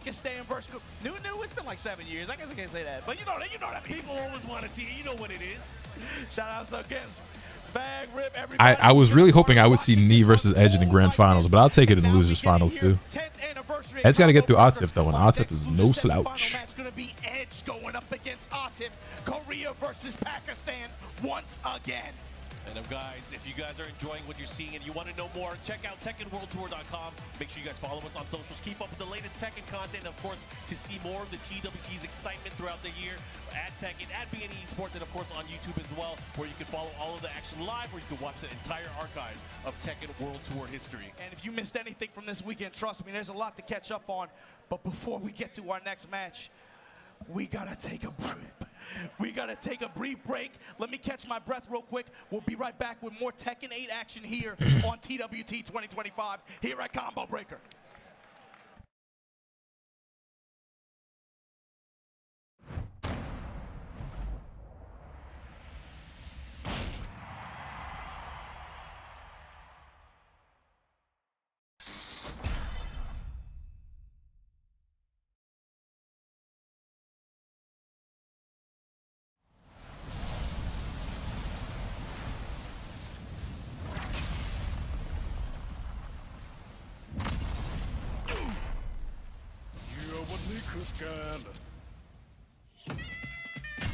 Pakistan versus new. It's been like 7 years. I guess I can't say that, but you know what I mean. People always want to see it. You know what it is. Shout outs to against Spag Rip. Everybody. I was really hoping I would see Nee versus Edge in the grand finals, but I'll take it in the losers finals too. Edge got to get through Atif though, and Atif is no slouch. Gonna be Edge going up against Atif. Korea versus Pakistan once again. And guys, if you guys are enjoying what you're seeing and you want to know more, check out TekkenWorldTour.com. Make sure you guys follow us on socials. Keep up with the latest Tekken content, and of course, to see more of the TWT's excitement throughout the year at Tekken, at BNE Esports, and of course on YouTube as well, where you can follow all of the action live, where you can watch the entire archive of Tekken World Tour history. And if you missed anything from this weekend, trust me, there's a lot to catch up on. But before we get to our next match, we gotta take a break. We gotta take a brief break. Let me catch my breath real quick. We'll be right back with more Tekken 8 action here on TWT 2025 here at Combo Breaker.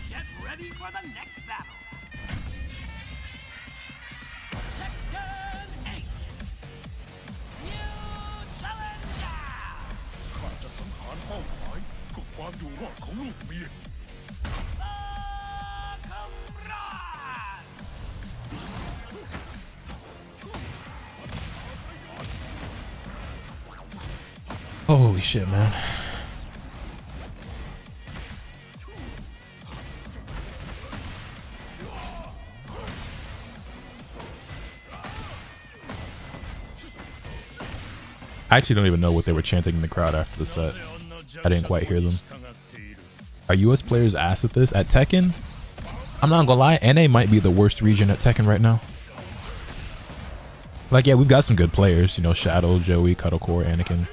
Get ready for the next battle. Tekken 8. New challenger. ข้าจะสังหารเป้าหมายเพื่อความอยู่รอดของลูกเมีย Holy shit, man. I actually don't even know what they were chanting in the crowd after the set. I didn't quite hear them. Are US players ass at this? At Tekken? I'm not gonna lie, NA might be the worst region at Tekken right now. Like, yeah, we've got some good players. You know, Shadow, Joey, Cuddlecore, Anakin.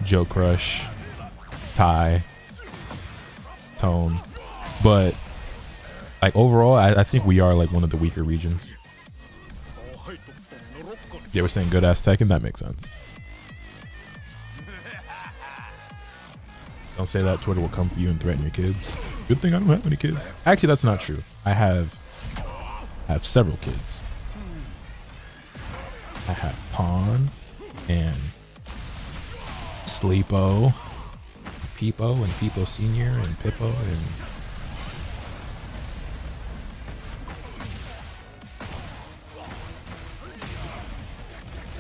Joe Crush, Ty, Tone. But, like, overall, I think we are, like, one of the weaker regions. Yeah, we're saying good-ass Tekken? That makes sense. Don't say that. Twitter will come for you and threaten your kids. Good thing I don't have any kids. Actually, that's not true. I have several kids. I have Pawn and Sleepo, Peepo and Peepo Senior and Pippo and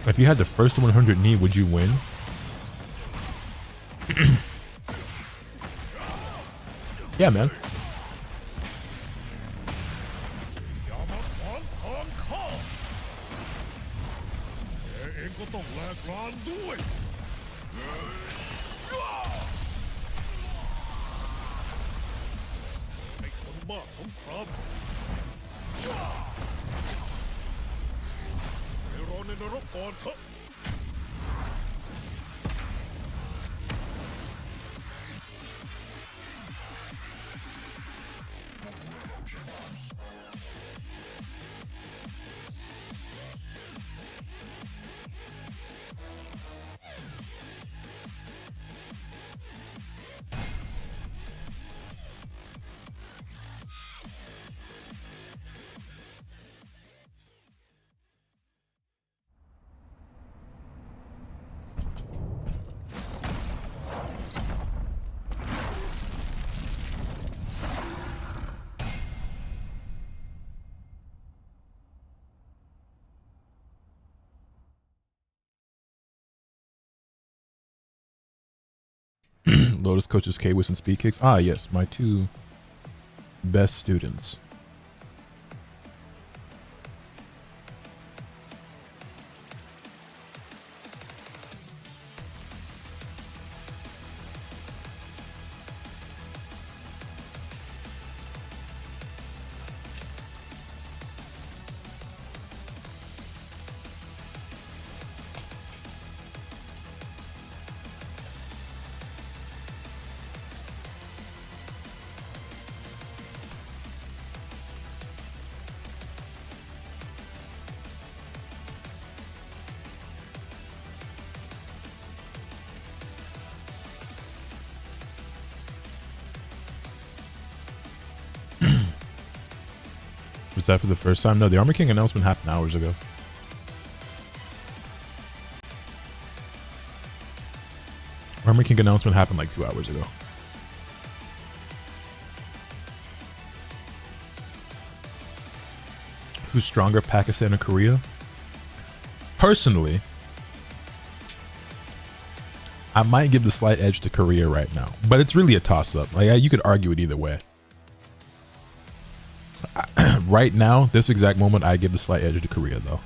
if you had the first 100 knee, would you win? Yeah, man. Lotus coaches K-Wiz and Speed Kicks. Ah, yes, my two best students. Is that for the first time? No, the Armor King announcement happened hours ago. Armor King announcement happened like 2 hours ago. Who's stronger, Pakistan or Korea? Personally, I might give the slight edge to Korea right now, but it's really a toss-up. Like, you could argue it either way. Right now, this exact moment, I give the slight edge to Korea, though.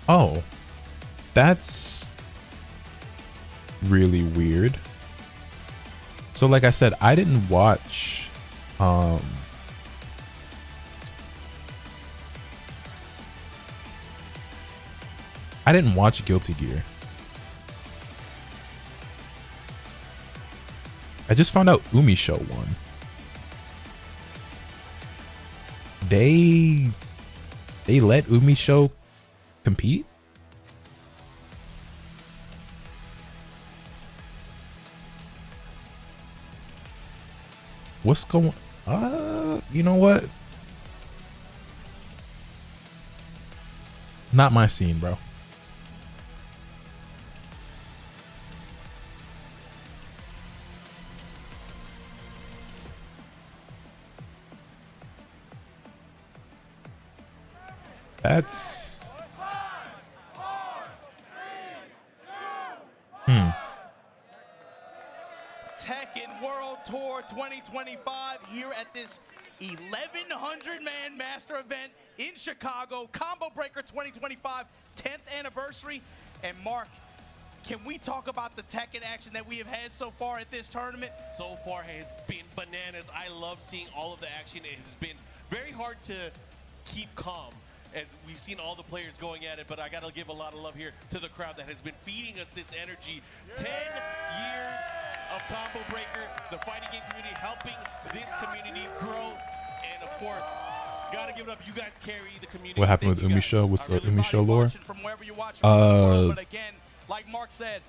Oh, that's really weird. So like I said, I didn't watch I didn't watch Guilty Gear. I just found out Umi Show won. They let Umi Show compete? What's going you know what? Not my scene, bro. That's Tekken World Tour 2025 here at this 1,100-man master event in Chicago. Combo Breaker 2025 10th anniversary. And Mark, can we talk about the Tekken action that we have had so far at this tournament? So far has been bananas. I love seeing all of the action. It has been very hard to keep calm as we've seen all the players going at it, but I gotta give a lot of love here to the crowd that has been feeding us this energy. 10 years of Combo Breaker, the fighting game community helping this community grow, and of course, gotta give it up. You guys carry the community. what happened with Umi Show? What's the Umi Show lore? But again, like Mark said,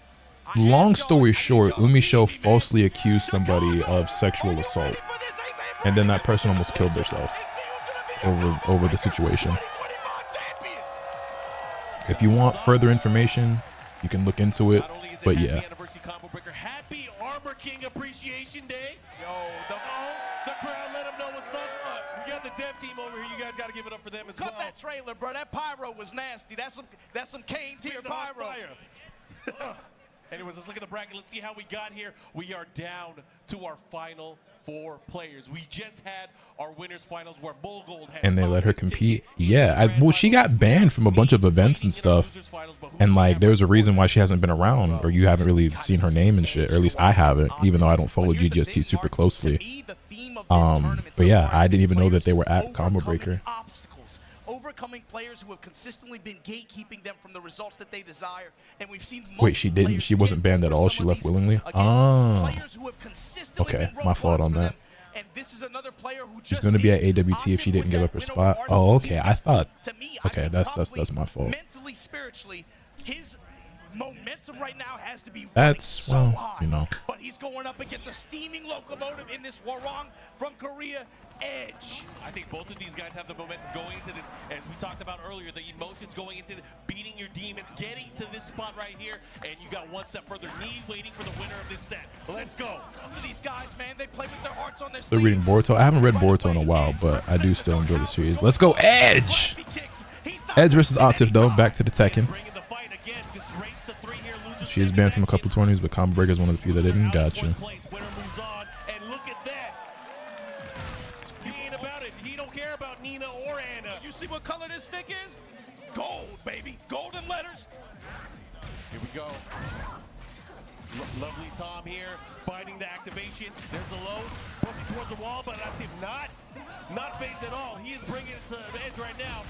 Long story short, Umi Show falsely accused somebody of sexual assault, and then that person almost killed themselves over the situation. If you want further information, you can look into it. But yeah, Happy Armor King Appreciation Day. Yo, the crowd, let them know what's up. We got the dev team over here. You guys got to give it up for them as well. Cut that trailer, bro. That pyro was nasty. That's some Kane tier pyro. Anyways, let's look at the bracket. Let's see how we got here. We are down to our final 4 players. We just had our winners finals where Bull Gold had, and they let her compete. Yeah, well, she got banned from a bunch of events and stuff, and like there's a reason why she hasn't been around, or you haven't really seen her name and shit, or at least I haven't, even though I don't follow GGST super closely. But yeah, I didn't even know that they were at Combo Breaker. Overcoming players who have consistently been gatekeeping them from the results that they desire, and we've seen. Wait, she didn't? She wasn't banned at all? She left willingly? Oh, okay, my fault on that. And this is another player who she's going to be at AWT if she didn't give up her spot. Oh, okay. I thought. Okay, that's my fault. Mentally, spiritually, his momentum right now has to be. That's well, you know. But he's going up against a steaming locomotive in this Warong from Korea. Edge. I think both of these guys have the momentum going into this, as we talked about earlier, the emotions going into beating your demons, getting to this spot right here, and you got one step further. Me waiting for the winner of this set. Let's go. Both of these guys, man, they play with their hearts on their They're sleeve. reading Boruto. I haven't read Boruto in a while, but I do still enjoy the series. Let's go, Edge! Edge versus Atif, though. Back to the Tekken. She is banned from a couple tourneys, but Combo Breaker is one of the few that didn't. Gotcha. You see what color this stick is? Gold, baby. Golden letters. Here we go. Lovely Tom here, finding the activation. There's a low, pushing towards the wall, but Atif not phased at all. He is bringing it to the edge right now.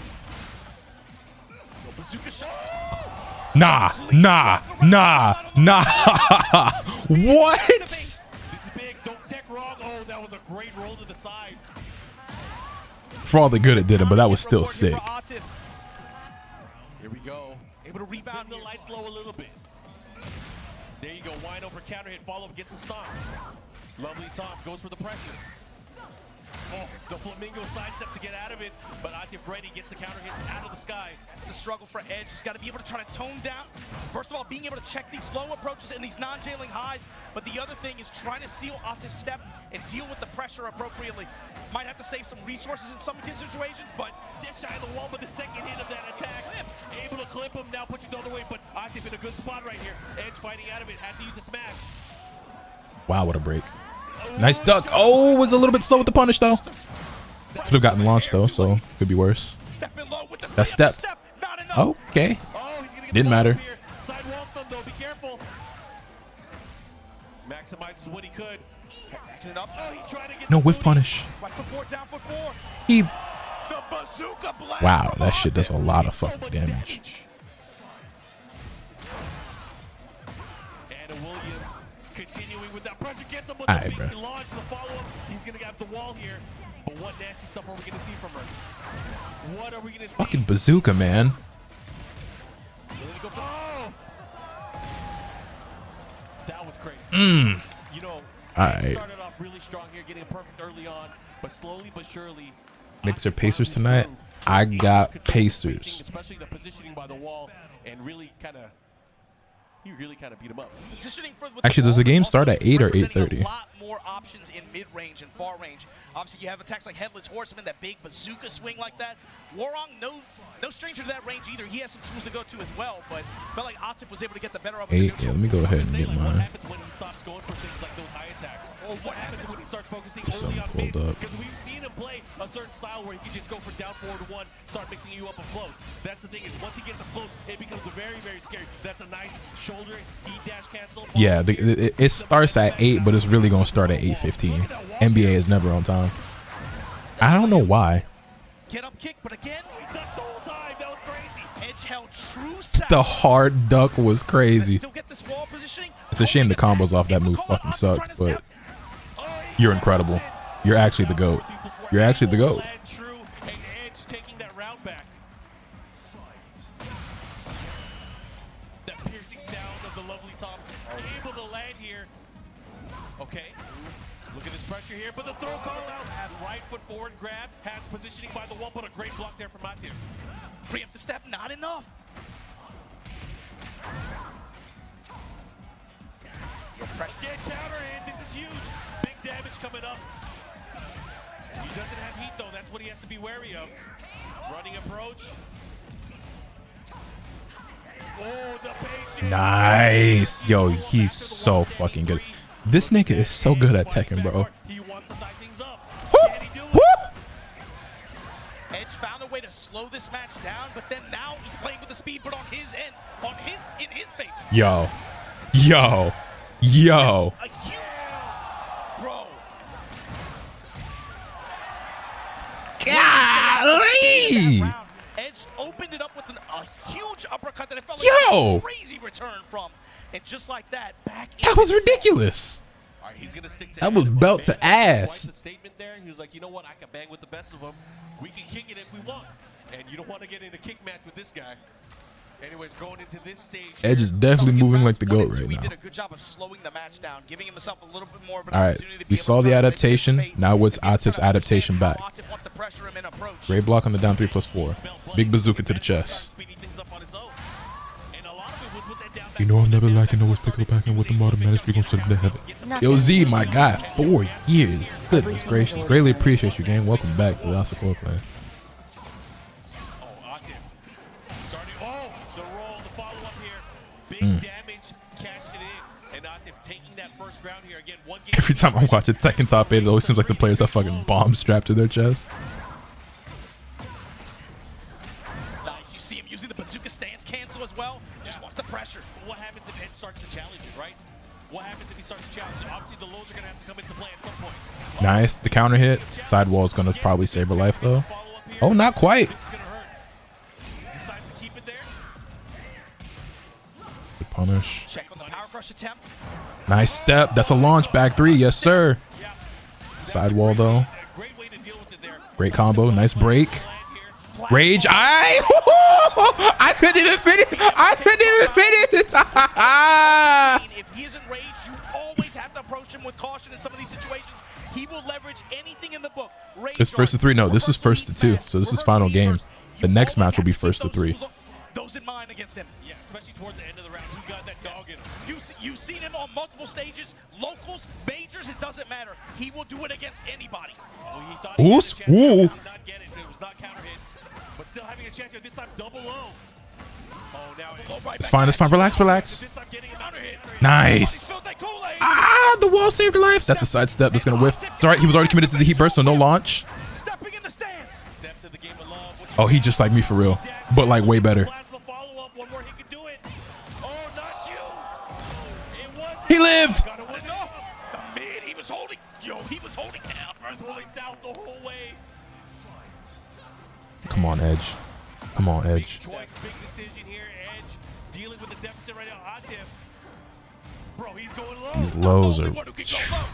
Bazooka shot. Nah. What? This is big. Don't tech wrong. Oh, that was a great roll to the side. For all the good it did him, but that was still sick. Here we go. Able to rebound the lights low a little bit. There you go. Wide open counter hit. Follow up, gets a stomp. Lovely Tom goes for the pressure. Oh, the flamingo sidestep to get out of it, but Atif ready, gets the counter hits out of the sky. That's the struggle for Edge. He's got to be able to try to tone down. First of all, being able to check these low approaches and these non-jailing highs. But the other thing is trying to seal Atif's step and deal with the pressure appropriately. Might have to save some resources in some of his situations, but Just shy of the wall, but the second hit of that attack, able to clip him, now pushing the other way, but Atif in a good spot right here. Edge fighting out of it, had to use the smash. Wow, what a break. Nice duck. Oh, was a little bit slow with the punish, though. Could have gotten launched, though, so could be worse. That stepped. Okay. Didn't matter. Side wall stun, though, be careful. Maximizes what he could. Oh, he's trying to get No whiff punish. He. Wow, that shit does a lot of fucking damage. And Williams continuing with that pressure, gets him with All right, the bro. big launch, the follow-up. He's gonna get the wall here. But what nasty stuff are we gonna see from her? What are we gonna see? Fucking bazooka, man. Oh! That was crazy. You know, Alright. started off really strong here, getting it perfect early on, but slowly but surely. Mixer Pacers tonight. I got Pacers. Especially the positioning by the wall, and really kind of. He really kind of beat him up. Actually, does the game start at 8 or 8:30? A lot more options in mid-range and far range. Obviously, you have attacks like Headless Horseman, that big bazooka swing like that. Warong, no stranger to that range either. He has some tools to go to as well, but felt like Atif was able to get the better of it. 8. Yeah, let me go ahead and get What mine. happens when he stops going for things like those high attacks? Or what happens when he starts focusing Get early on something mids? pulled up. Because we've seen him play a certain style where he can just go for down forward one, start mixing you up up close. That's the thing, is once he gets up close, it becomes very, very scary. That's a nice shoulder, heat dash cancel. Yeah, it starts at 8, but it's really gonna start at 8:15. NBA is never on time. I don't know why. Get up kick, but again, He ducked the whole time. That was crazy. Edge held true The hard duck was crazy. Still get this wall positioning. It's a shame the combos off that move fucking sucked, but you're incredible. You're actually the GOAT. You're actually the GOAT. Land true, and Edge taking that round back. That piercing sound of the lovely Tom. Able to land here. Okay. Look at this pressure here, but the throw call out. Right foot forward grab. Has positioning by the wall, but a great block there from Atif. Preempt the step, not enough. Get counter hit. This is huge. Big damage coming up. He doesn't have heat though. That's what he has to be wary of. Running approach. Oh, the patience. Nice. Yo, he's so fucking good. This nigga is so good at Tekken, bro. He wants to tie things up. Woo! Can he do it? Woo! Edge found a way to slow this match down, but then now he's playing with the speed, but on his end, in his favor. Yo. A huge, bro. Golly! Edge opened it up with a huge uppercut that it felt Yo! like a crazy return from. And just like that, back in That was the set. ridiculous. All right, he's gonna stick to That was it. belt to Quite ass. the statement there. He was like, you know what? I can bang with the best of them. We can kick it if we want. And you don't want to get in a kick match with this guy. Anyways, going into this stage, Edge is definitely moving like the GOAT right He now. did a good job of slowing the match down, giving himself a little bit more of an All right, opportunity to be we able saw to the try to adaptation. anticipate Now what's and be able to Atif's adaptation understand back? how Atif wants to pressure him and approach. Great block on the down 3+4. Big bazooka to the chest. speeding things up on his own. And a lot of it was with that down back You know I'm never lacking no pick up back and with the automatics we gonna send to heaven. Yo Z, my guy, 4 years. Goodness gracious. Greatly appreciate you, gang. Welcome back to the Asakura clan. Oh, Atif. Starting, the roll, the follow-up here. Big damage, cashed it in. And Atif taking that first round here. Again, one game. Every time I'm watching Tekken Top 8, it always seems like the players have fucking bombs strapped to their chest. Nice, you see him using the bazooka stance cancel as well. Just wants the pressure. What happens if Ed starts to challenge it, right? What happens if he starts to challenge it? Obviously, the lows are going to have to come into play at some point. Nice. The counter hit. Sidewall is going to probably save her life, though. Oh, not quite. This is going to hurt. Decides to keep it there. Good punish. Check on the power crush attempt. Nice step. That's a launch. Back 3. Yes, sir. Sidewall, though. Great way to deal with it there. Great combo. Nice break. Land here. Rage. I couldn't even finish. I couldn't even finish. If he is enraged, you always have to approach him with caution in some of these situations. He will leverage anything in the book. It's first to 3. No, this is first to 2. So this is final game. The next match will be first to 3. Those in mind against him. Yeah, especially towards the end of the round. He got that dog in him. You've seen him on multiple stages, locals, majors, it doesn't matter. He will do it against anybody. Oh, he thought he had a Oos. chance. Ooh. Did not get it. It was not counter hit. But still having a chance here. This time double low. Oh, now It's fine. It's fine. Relax. Relax. this time getting him out of hit. Nice. Ah, the wall saved her life. That's a sidestep that's going to whiff. It's all right. He was already committed to the heat burst, so no launch. Stepping in the stance. Step to the game of love. What you Oh, he just like me for real, but like way better. Plasma follow-up. One more, he can do it. Oh, not you. It was He lived. Got away. No, the mid, he was holding. Yo, he was holding down. He was holding south the whole way. Come on, Edge. Come on, Edge. Choice, big decision here. Edge dealing with the deficit right now. Atif. Bro, he's going low. These lows Only are one who can go low.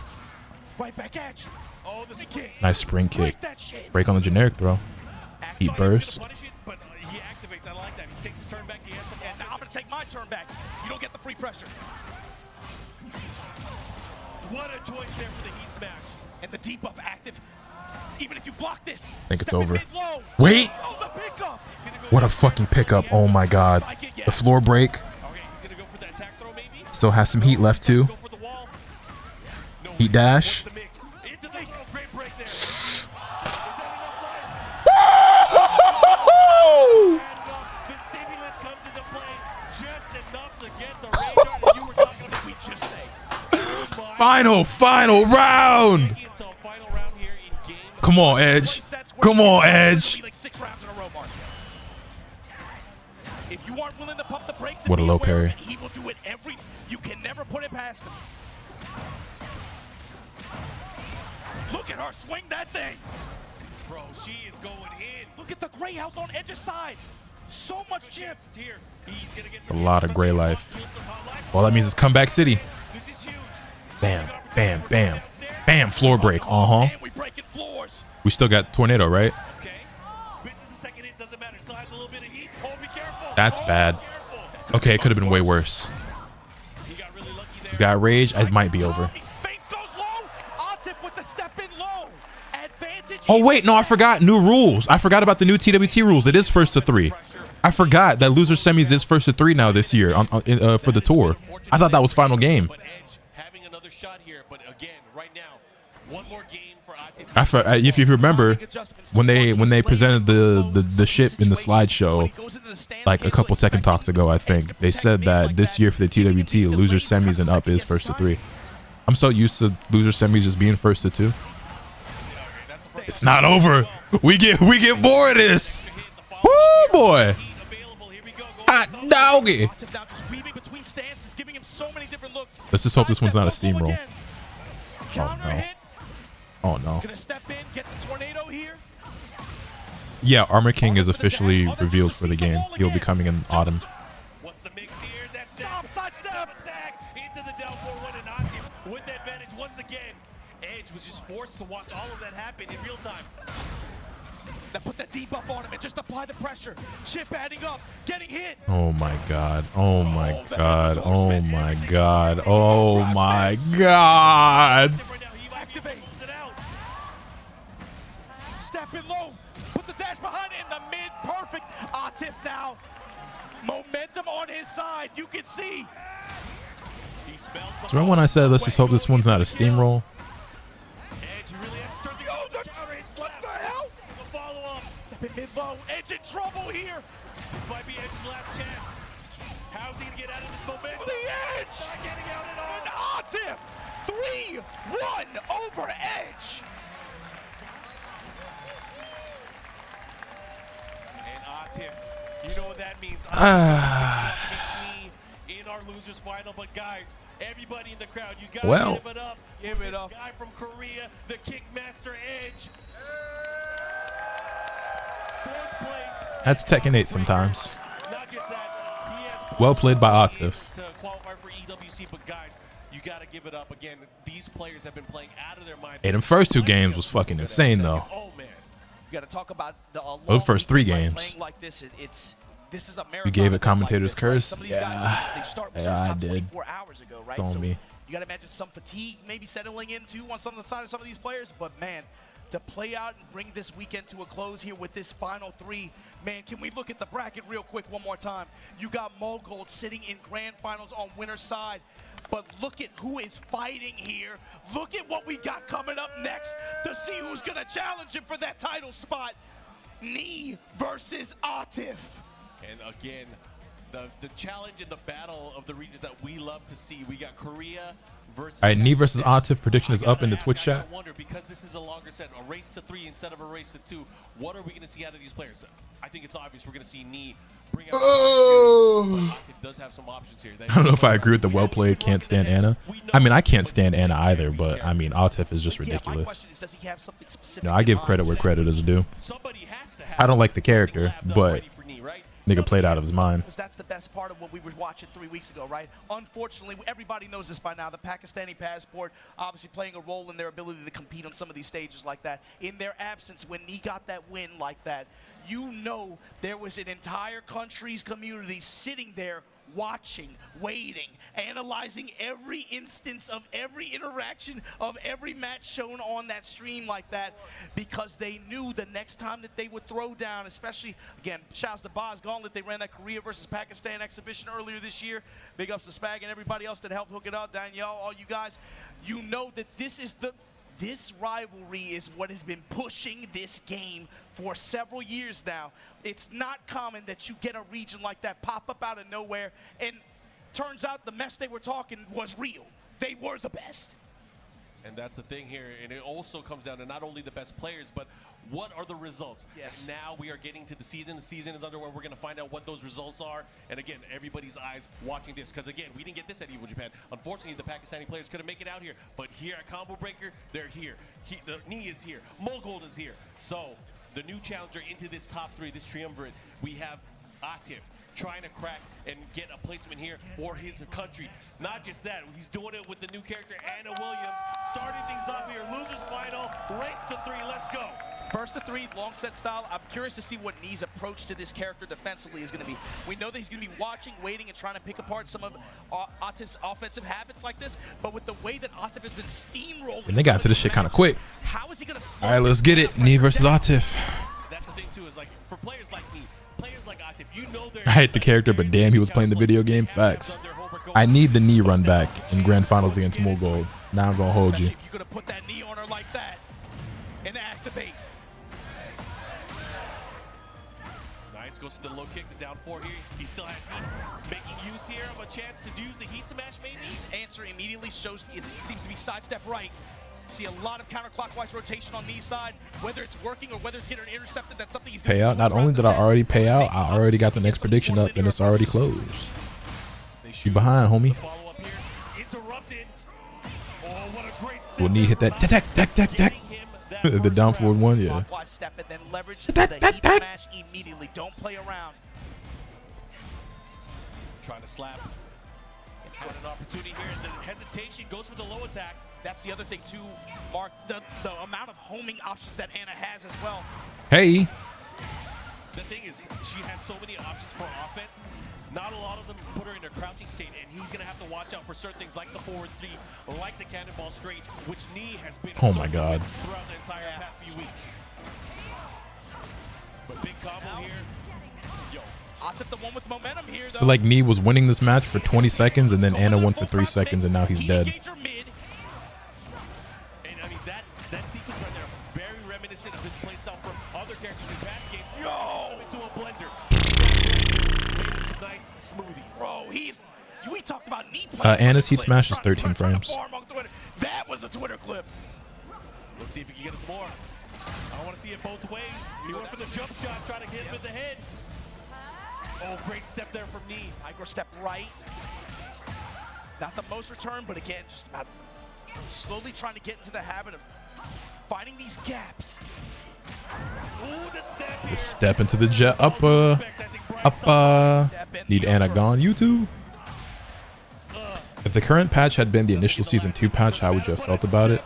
Right back at you. Oh, the spring. nice spring kick. Break that shit. Break on the generic throw. Heat burst. Punish it, but he activates. I like that. He takes his turn back. He has some And now I'm gonna take my turn back. You don't get the free pressure. What a choice there for the heat smash. And the debuff active. Even if you block this, I think it's step in over. mid-low. Wait. Oh, the pickup. What a fucking pickup. Oh my god. The floor break. Okay, he's gonna go for that attack throw maybe. Still has some heat left too. Go for the wall. No, Heat dash. the mix. Into the great break there. The stimulus comes into play just enough to get the rage on that you were talking about. We just say. Final round. Into a final round here in game. Come on, Edge. Come on, Edge. Like 6 rounds in a row, Mark. If you aren't willing to pump the brakes, What a low parry. He will do it every. You can never put it past him. Look at her swing that thing. Bro, she is going in. Look at the gray health on Edge's side. So much chip. Here, he's gonna get A lot of gray life. All that means is comeback city. This is huge. Bam, bam, bam. Bam, floor break. Uh-huh. And we breaking floors. We still got tornado, right? Okay. This is the second hit. Doesn't matter. Still has a little bit of heat. Oh, be careful. That's Oh, bad. be careful. Okay, it could have been way worse. He got really lucky there. He's got rage. It might be over. Feint goes low. Atif with the step in low. Advantage. Oh, wait. No, I forgot. New rules. I forgot about the new TWT rules. It is first to 3. I forgot that loser semis is first to 3 now this year for the tour. I thought that was final game. But Edge having another shot here. But again, right now, one more game for Atif. If you remember, when they presented the ship in the slideshow, like a couple Tekken Talks ago, I think they said that this year for the TWT, loser semis and up is first to 3. I'm so used to loser semis just being first to 2. It's not over. We get more of this. Woo, boy. Hot doggy. Atif now just weaving between stances, giving him so many different looks. Let's just hope this one's not a steamroll. Counter no. hit. Oh no. Gonna step in, get the tornado here. Yeah, Armor King is officially revealed for the game. He'll be coming in autumn. What's the mix here? That's side step attack into the down 4-1 and Atif with the advantage once again. Edge was just forced to watch all of that happen in real time. Now put that debuff on him and just apply the pressure. Chip adding up, getting hit. Oh my god. Oh my god. Oh my god. Oh my god. Activate. Step it low. Put the dash behind it in the mid. Perfect. Atif now. Momentum on his side. You can see. So remember when I said let's just hope this one's not a steamroll? Edge really has to turn the counter. It's What the hell? The follow-up. Step in mid-low. Edge in trouble here. This might be Edge's last chance. How's he gonna get out of this momentum? The Edge. Not getting out at all. And Atif. 3-1 over Edge. And Atif, you know what that means. In our losers final, but guys, everybody in the crowd, you gotta give it up. Give it up. This guy from Korea, the Kickmaster Edge. 4th place. That's Tekken 8 sometimes. Not just that, he has Well played by Atif. to qualify for EWC, but guys, you gotta give it up again. These players have been playing out of their mind. Hey, them first 2 games was fucking insane though. Oh man. You got to talk about the Those first 3 games. Like this, this is a marathon. You gave it commentator's like this, right? curse? Some of these Yeah. guys, they start Yeah, I top did. 24 hours ago, right? It's on So me. you got to imagine some fatigue maybe settling in too on some of the side of some of these players. But man, to play out and bring this weekend to a close here with this final 3, man, can we look at the bracket real quick one more time? You got Mogold sitting in grand finals on winner's side. But look at who is fighting here. Look at what we got coming up next to see who's going to challenge him for that title spot. Knee versus Atif. And again, the challenge and the battle of the regions that we love to see. We got Korea versus. All right, Knee versus Atif prediction is up in the Twitch chat. I wonder, because this is a longer set, a race to 3 instead of a race to 2. What are we going to see out of these players? I think it's obvious we're going to see Knee bring out. Atif does have some options here. I don't know if I agree with the well played can't stand Anna. I mean, I can't stand Anna either, but I mean, Atif is just Yeah, my ridiculous. question is, does he have something specific? No, I give credit where credit is due. Somebody has to have I don't like the character, something lapped up but ready for Knee, right? nigga played out of his mind. Because that's the best part of what we were watching 3 weeks ago, right? Unfortunately, everybody knows this by now. The Pakistani passport obviously playing a role in their ability to compete on some of these stages like that. In their absence, when Knee got that win like that, you know there was an entire country's community sitting there watching, waiting, analyzing every instance of every interaction of every match shown on that stream like that, because they knew the next time that they would throw down, especially, again, shouts to Boz Gauntlet, they ran that Korea versus Pakistan exhibition earlier this year. Big ups to Spag and everybody else that helped hook it up, Danielle, all you guys. You know that this rivalry is what has been pushing this game for several years now. It's not common that you get a region like that pop up out of nowhere, and turns out the mess they were talking was real. They were the best. And that's the thing here, and it also comes down to not only the best players, but what are the results? Yes. And now we are getting to the season. The season is underway. We're going to find out what those results are. And again, everybody's eyes watching this, because again, we didn't get this at Evo Japan. Unfortunately, the Pakistani players couldn't make it out here, but here at Combo Breaker, they're here. The Knee is here. Mogold is here. So the new challenger into this top 3, this triumvirate, we have Atif trying to crack and get a placement here for his country. Not just that, he's doing it with the new character, Anna Williams, starting things off here. Losers final, race to 3, let's go. First to 3, long set style. I'm curious to see what Knee's approach to this character defensively is going to be. We know that he's going to be watching, waiting, and trying to pick apart some of Atif's offensive habits like this, but with the way that Atif has been steamrolling. And they got to this shit kind of quick. How is he going to? All right, let's get it. Knee versus Atif. That's the thing too, is like, for players like me, players like Atif, you know they're. I hate the character, but damn, he was playing the video game. Facts. I need the Knee run back in grand finals against Mogold. Now I'm going to hold you. If you're going to put that knee on her like that and activate. Nice, goes for the low kick, the down 4 here. He still has heat. Making use here of a chance to use the heat smash maybe. His answer immediately shows it seems to be sidestep right. See a lot of counterclockwise rotation on Knee's side. Whether it's working or whether it's getting intercepted, that's something he's going to Pay out. Not only did I already pay out, I already got the next prediction up, and it's already closed. You behind, homie. Follow up here. Interrupted. Oh, what a great step. Will Knee hit that? Tack. The down forward one, yeah. Clockwise step and then leverage the heat smash immediately. Don't play around. Trying to slap. Had an opportunity here, and the hesitation goes for the low attack. That's the other thing too, Mark, the amount of homing options that Anna has as well. Hey. The thing is, she has so many options for offense. Not a lot of them put her in a crouching state, and he's going to have to watch out for certain things like the forward three, like the cannonball straight, which knee has been Oh my God. throughout the entire past few weeks. But big combo here. Yo, Atif the one with momentum here, I though. feel like Nee was winning this match for 20 seconds, and then Anna won for 3 seconds, and now he's dead. and I mean, that sequence right there, very reminiscent of his playstyle from other characters in past games. Yo! Into a blender. Made this a nice smoothie. Bro, we talked about knee Anna's heat smash is 13 frames. That was a Twitter clip. Let's see if he can get us more. I want to see it both ways. He went for the jump shot, trying to hit him in the head. Oh, great step there from knee. Micro step right. Not the most return, but again, just about slowly trying to get into the habit of finding these gaps. Ooh, the step here. Just step into the jet. Need Anna gone. YouTube. If the current patch had been the initial Season 2 patch, how would you have felt about it?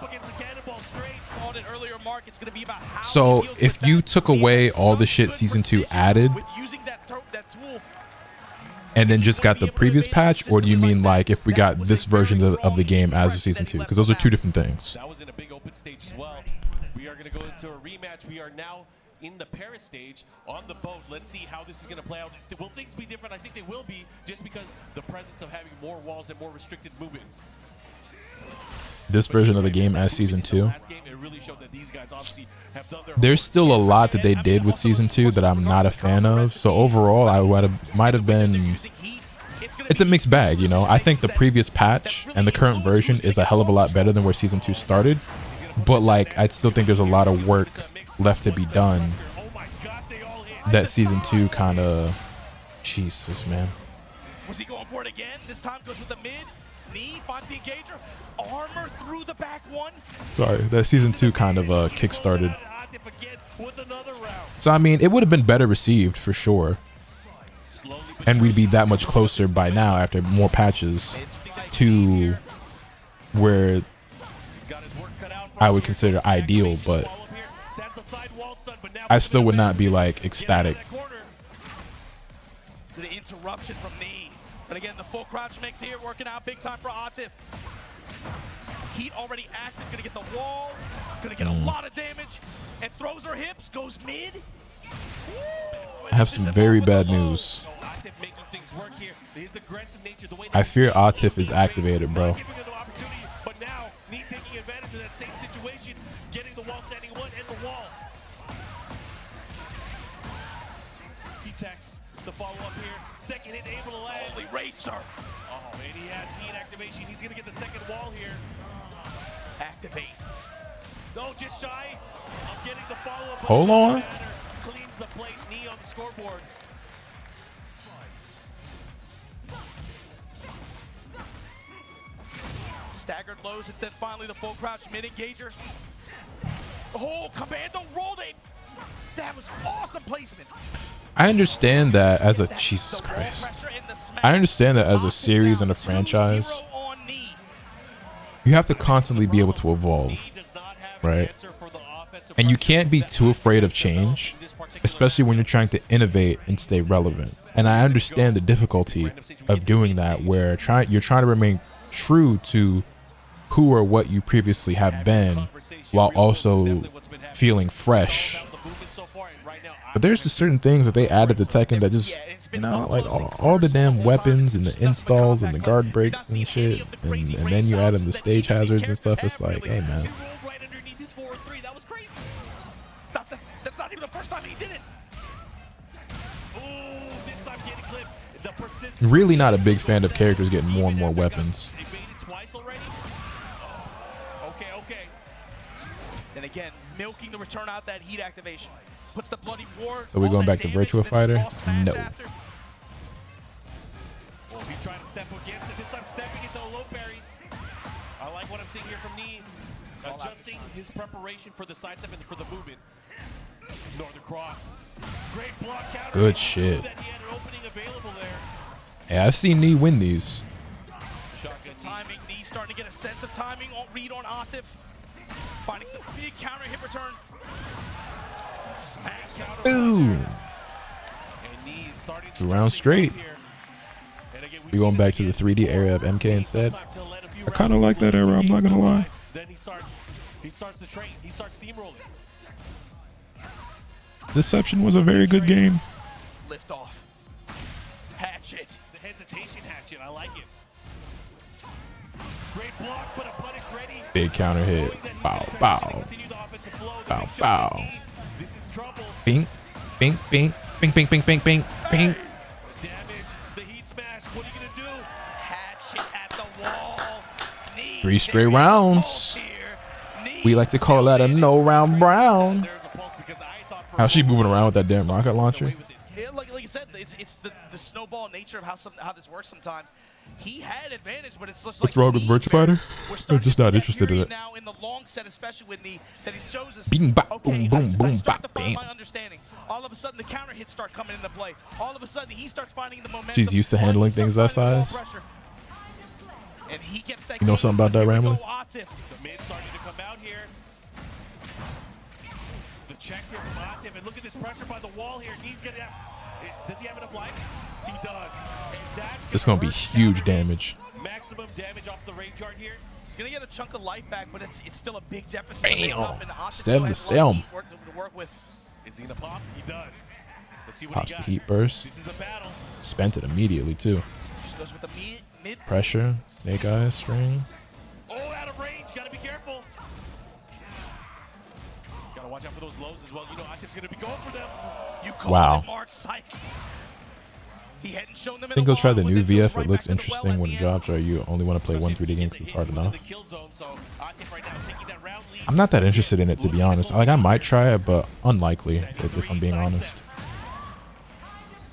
So if you took away all the shit Season 2 added and then just got the previous patch, or do you mean like if we got this version of the game as a Season 2? Because those are two different things. That was in a big open stage as well. We are going to go into a rematch. We are now in the Paris stage on the boat. Let's see how this is going to play out. Will things be different? I think they will be, just because the presence of having more walls and more restricted movement. This version of the game as Season 2. There's still a lot that they did with Season 2 that I'm not a fan of. So overall, I might have been. It's a mixed bag, you know. I think the previous patch and the current version is a hell of a lot better than where Season 2 started. But like, I still think there's a lot of work left to be done. That Season 2 kind of. Jesus, man. Was he going for it again? This time goes with the mid. Knee, finds the engager. Armor through the back one. Sorry, that Season 2 kind of kick-started. So, I mean, it would have been better received for sure. And we'd be that much closer by now after more patches to where I would consider ideal, but I still would not be like ecstatic. The interruption from knee. But again, the full crouch mix here working out big time for Atif. Heat already active, gonna get the wall, gonna get a lot of damage, and throws her hips, goes mid. I have some very bad news. I fear Atif is activated, bro. But now, Knee taking advantage of that same situation, getting the wall standing one and the wall. He takes the follow-up here. Second hit able to land. Holy racer. Oh, and he has heat activation. He's gonna get the second wall here. Activate. No, just shy of getting the follow-up. Hold on. Cleans the place. Knee on the scoreboard. Staggered lows, and then finally the full crouch mid engager. Oh, commando rolled it. That was awesome placement. I understand that as a Jesus Christ. I understand that as a series and a franchise, you have to constantly be able to evolve, right? And you can't be too afraid of change, especially when you're trying to innovate and stay relevant. And I understand the difficulty of doing that, where you're trying to remain true to who or what you previously have been, while also feeling fresh. But there's just certain things that they added to Tekken that just, you know, like all the damn weapons and the installs and the guard breaks and shit, and then you add in the stage hazards and stuff. It's like, hey man. That's not even the first time he did it. Really not a big fan of characters getting more and more weapons. Then again, milking the return out that heat activation. Puts the bloody war. So we're going back to Virtua Fighter? No. Oh, he tried to step against it. This time stepping into a low parry. I like what I'm seeing here from Knee. Adjusting his preparation for the side step and for the movement. Northern cross. Great block counter. Good shit. That he had an opening available there. Yeah, I've seen Nee win these. Sense of timing. Knee starting to get a sense of timing. Read on Atif. Finding some big counter hit return. Boom. 2 rounds straight. We going back to the 3D era of MK instead. I kind of like that era, I'm not gonna lie. Then he starts the train. He starts steamrolling. Deception was a very good game. Lift off. Hatchet. The hesitation hatchet. I like it. Great block, but a punish ready. Big counter hit. Bow, bow. Bow, bow. This is trouble. Bing, bing, bing, bing, bing, bing, bing, bing, bing. Damage. The heat smash. What are you gonna do? Hatchet at the wall. Knee 3 straight rounds. here. Knee We like to call that a no round brown. There's a pulse because I thought for How's she moving around with that damn rocket launcher? Yeah, like you said, it's the snowball nature of how this works sometimes. He had advantage, but it's just What's like wrong with Virtua Fighter? We're I'm starting just to see not that interested in period it. now in the long set, especially with that he shows us. Bing, bop, Okay, boom, boom, I boom, start bop, to find bam. my understanding. All of a sudden, the counter hits start coming into play. All of a sudden, he starts finding the momentum. She's used to handling things that size. And he gets that. You know something about that, Rambler? the mid starting to come out here. The checks here from Atif, and look at this pressure by the wall here. He's gonna have. Does he have enough life? He does. And that's It's gonna be hurt huge counter. damage. Maximum damage off the range yard here. He's gonna get a chunk of life back, but it's still a big deficit. Bam. to make up, and Atif 7 still to has a lot of 7. heat to work with. Is he gonna pop? He does. Let's see what Pops he the got. heat burst. This is a battle. Spent it immediately too. Just goes with the mid. Pressure. Snake eyes string. Oh, out of range. Gotta be careful. Gotta watch out for those lows as well. You know, Atif's gonna be going for them. You call Wow. it Mark Psych. He hadn't shown them in I think a I'll try while, the when new it goes VF. right It looks back to the well interesting at when the it end. drops, or you only want to play 1 3D game because it's hard enough. I'm I'm not that interested in it, to be honest. Like, I might try it, but unlikely, if I'm being honest.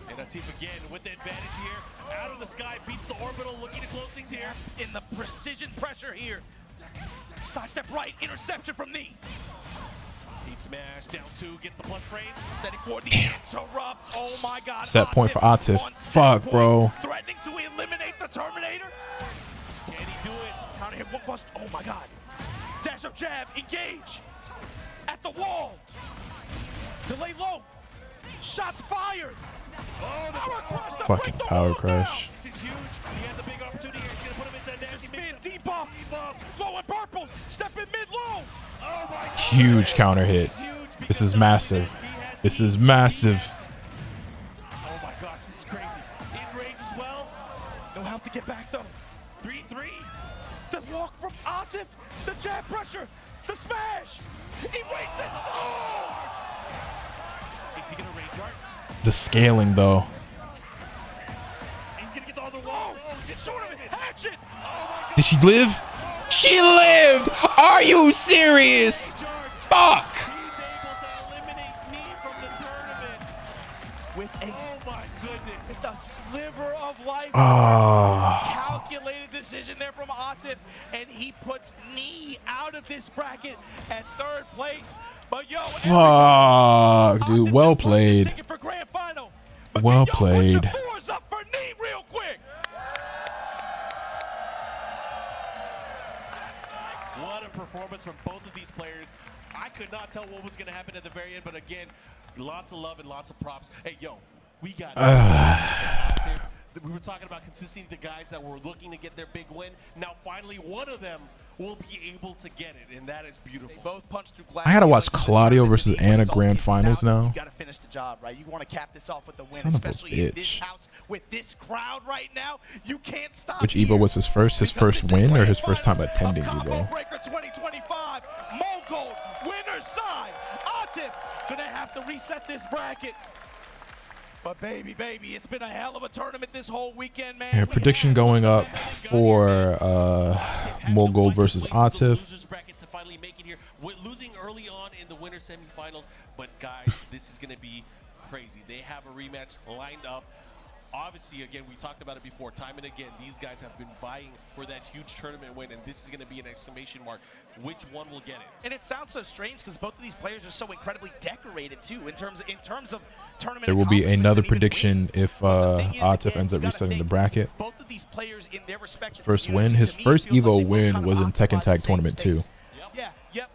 And Atif again with the advantage here. Out of the sky, beats the orbital, looking to close things here. In the precision pressure here. Sidestep right, interception from knee. Heat smash, down 2, gets the plus frames. Steady forward, the interrupt. Oh my God. Set point for Atif. on set Fuck, point, bro. Threatening to eliminate the Terminator. Can he do it? Counter hit, one bust. Oh my God. Dash up jab, engage. At the wall. Delay low. Shots fired. Power crush to Fucking break the power wall crush. down. This is huge. He has a big opportunity here. He's gonna put him into that nasty Spin, mix. debuff. Low and purple. Step in mid low. Oh my God. Huge counter hit. It's huge This because is of massive. he has This heat. is massive. Oh my gosh, this is crazy. In range as well. No help to get back though. 3-3. The walk from Atif. The jab pressure. The smash. He wastes his soul. Is he gonna range art? The scaling, though. He's gonna get the other wall. Oh, just short of it. Hatchet. Did she live? She lived! Are you serious? Fuck! He's able to eliminate me from the tournament. With a, Oh my goodness. it's a sliver of life. Ah. Calculated decision there from Atif, and he puts knee out of this bracket at 3rd place. But yo, Fuck, dude. Atif Well is probably played. sticking for grand final. But Well can y'all put your played. fours up for knee real quick. What a performance from both of these players. I could not tell what was going to happen at the very end, but again, lots of love and lots of props. Hey, yo, we got we were talking about consistency, the guys that were looking to get their big win. Now, finally, one of them will be able to get it, and that is beautiful. Both punched through glass. I gotta watch ceilings. This is Claudio not versus the team, Anna it's all grand teams finals down. now. You gotta finish the job, right? You want to cap this off with the win, Son of a especially in this bitch. house with this crowd right now. You can't stop. Which Evo here. was his first Because this win is or his grand first time finals attending of Evo? Combo Breaker 2025, Mogul, winner's side. Atif gonna have to reset this bracket. But baby, it's been a hell of a tournament this whole weekend, man. Yeah, prediction going up for Mogul versus Atif. Losers bracket to finally make it here. We're losing early on in the winter semifinals, but guys, this is going to be crazy. They have a rematch lined up. Obviously, again, we talked about it before. Time and again, these guys have been vying for that huge tournament win, and this is going to be an exclamation mark. Which one will get it? And it sounds so strange because both of these players are so incredibly decorated too in terms of tournament. There will be accomplishments another and even prediction wins. if But the thing is, Atif again, ends you up gotta resetting the think bracket. Both of these players in their respective First communities, win. His to me, first feels like Evo they both win kind of was in occupy Tekken the Tag same Tournament 2. space. Yep.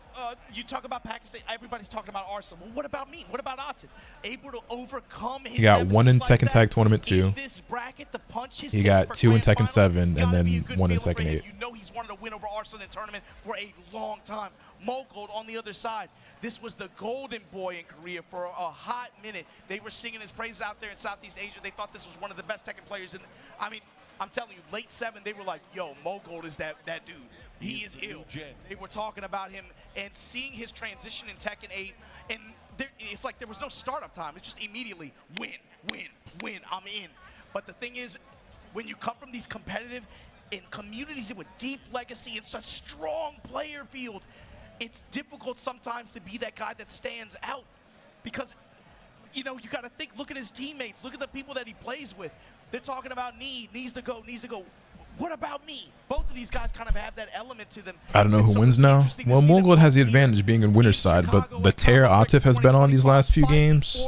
You talk about Pakistan, everybody's talking about Arsenal. Well, what about me? What about Atif? Able to overcome his He got one in nemesis like Tekken that? Tag Tournament 2. In this bracket, the punch his He ticket got for 2 in grand Tekken finals 7 and gotta then be a good 1 in feeling for Tekken him. 8. You know he's wanted to win over Arsenal in tournament for a long time. Mogold on the other side. This was the golden boy in Korea for a hot minute. They were singing his praises out there in Southeast Asia. They thought this was one of the best Tekken players. I mean, I'm telling you, late 7, they were like, yo, Mogold is that dude. He is ill. They were talking about him and seeing his transition in Tekken 8, and it's like there was no startup time. It's just immediately win, I'm in. But the thing is, when you come from these competitive in communities with deep legacy and such strong player field, it's difficult sometimes to be that guy that stands out because, you know, you got to think, look at his teammates, look at the people that he plays with. They're talking about needs to go. What about me? Both of these guys kind of have that element to them. I don't know who wins now. Well, Mogold has the advantage being in winner's side, but the tear Atif has been on these last few games,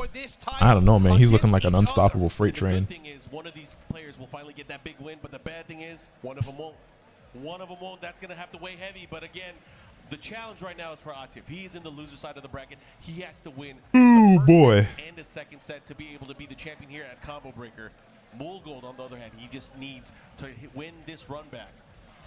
I don't know, man. He's looking like an unstoppable freight train. The good thing is one of these players will finally get that big win, but the bad thing is one of them won't. One of them won't. That's going to have to weigh heavy, but again, the challenge right now is for Atif. He's in the loser side of the bracket. He has to win the first boy. set and the second set to be able to be the champion here at Combo Breaker. Mogold, on the other hand, he just needs to win this run back.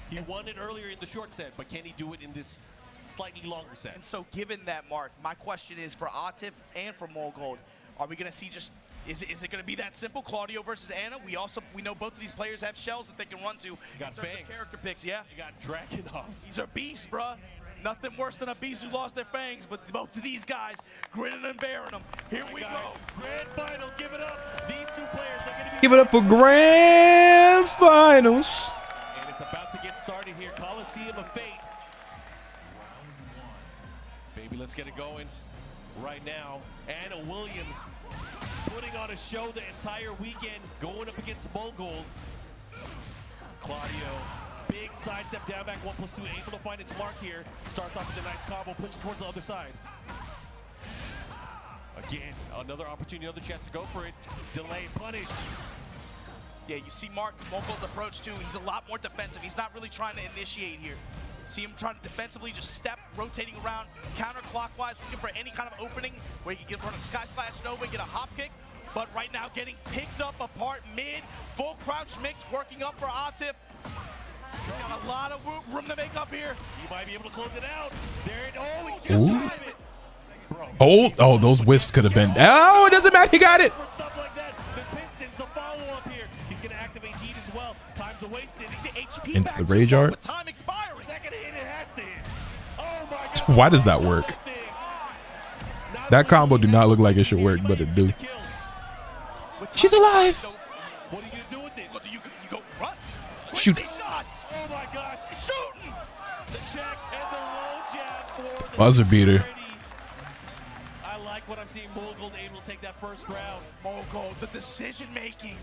He won it earlier in the short set, but can he do it in this slightly longer set? And so given that, Mark, my question is for Atif and for Mogold, are we going to see just, is it going to be that simple, Claudio versus Anna? We know both of these players have shells that they can run to in terms of character picks, yeah? You got Dragunovs. These are beasts, bruh. Nothing worse than a beast who lost their fangs, but both of these guys grinning and bearing them. Here we go. Grand finals, give it up. These two players are going to be... Give it up for grand finals. And it's about to get started here. Coliseum of Fate. Baby, let's get it going right now. Anna Williams putting on a show the entire weekend, going up against Mogold. Claudio, big side step down back, 1+2, able to find its mark here. Starts off with a nice combo, pushes towards the other side. Again, another opportunity, another chance to go for it. Delay, punish. Yeah, you see Mark Mogold's approach too. He's a lot more defensive. He's not really trying to initiate here. See him trying to defensively just step, rotating around, counterclockwise, looking for any kind of opening where he can run a sky slash nova, get a hop kick. But right now getting picked up apart mid, full crouch mix, working up for Atif. He's got a lot of room to make up here. He might be able to close it out. There it, oh, he's just drive it. Hold. Oh, those whiffs could have been. Oh, it doesn't matter. He got it. For stuff like that, the Pistons, the follow-up here. He's going to activate heat as well. Time's wasted. The HP Into the back rage too low, art. with time expiring. Is that going to hit? It has to hit. Oh my God. Why does that work? That combo do not look like it should work, but it do. She's alive. What do you do with it? You go run. Shoot. Shots. Oh my gosh. Shooting. The check and the low jab for the Buzzer beater. I like what I'm seeing. Mogold able to take that first round. Mogold, the decision making.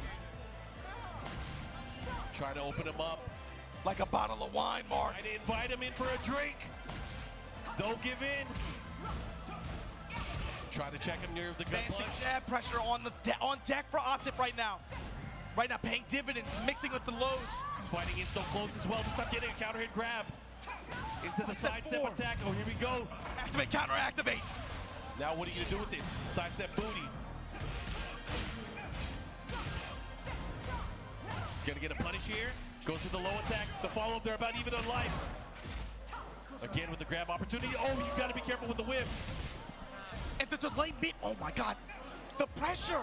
Trying to open him up. Like a bottle of wine, Mark. Trying to invite him in for a drink. Don't give in. Trying to check him near the gut Advancing punch. jab pressure on deck for Atif right now. Right now, paying dividends, mixing with the lows. He's fighting in so close as well. Just not getting a counter hit grab. Into the side step four. attack. Oh, here we go. Activate, counter, activate. Now what are you going to do with it? Side step booty. Gonna get a punish here. Goes with the low attack. The follow-up, they're about even on life. Again with the grab opportunity. Oh, you gotta be careful with the whip. And the delay mid. Oh my God. The pressure.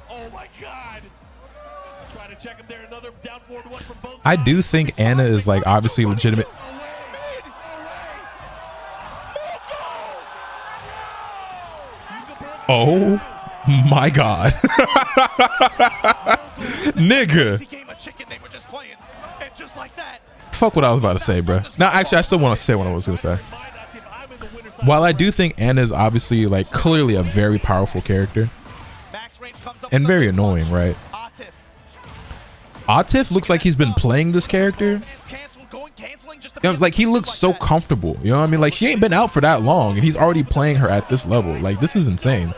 Oh my God. Trying to check him there. Another down forward one from both sides. I do think Anna is like obviously legitimate. Oh my God. Nigga. Fuck what I was about to say, bro. Now, actually, I still want to say what I was going to say. While I do think Anna is obviously like clearly a very powerful character and very annoying, right? Atif looks like he's been playing this character. You know, like he looks so comfortable. You know what I mean? Like she ain't been out for that long and he's already playing her at this level. Like this is insane.